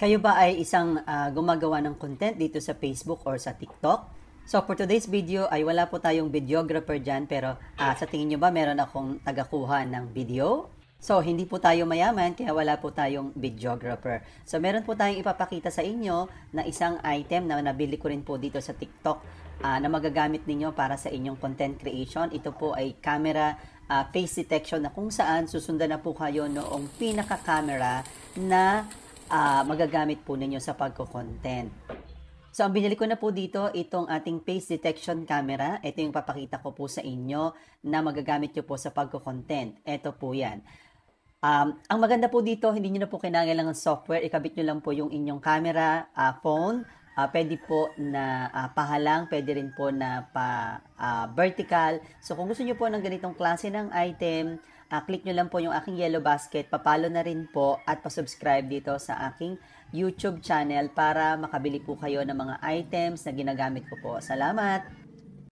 Kayo ba ay isang gumagawa ng content dito sa Facebook or sa TikTok? So for today's video ay wala po tayong videographer dyan, pero sa tingin nyo ba meron akong tagakuha ng video? So hindi po tayo mayaman kaya wala po tayong videographer. So meron po tayong ipapakita sa inyo na isang item na nabili ko rin po dito sa TikTok na magagamit ninyo para sa inyong content creation. Ito po ay camera face detection na kung saan susundan na po kayo noong pinaka-camera na magagamit po ninyo sa pagko-content. So, ang binili ko na po dito, itong ating face detection camera. Ito yung papakita ko po sa inyo na magagamit nyo po sa pagko-content. Ito po yan. Ang maganda po dito, hindi nyo na po kailangan ng software. Ikabit nyo lang po yung inyong camera, phone. Pwede po na pahalang, pwede rin po na vertical. So, kung gusto nyo po ng ganitong klase ng item, click nyo lang po yung aking yellow basket, papalo na rin po at pasubscribe dito sa aking YouTube channel para makabili po kayo ng mga items na ginagamit ko po. Salamat!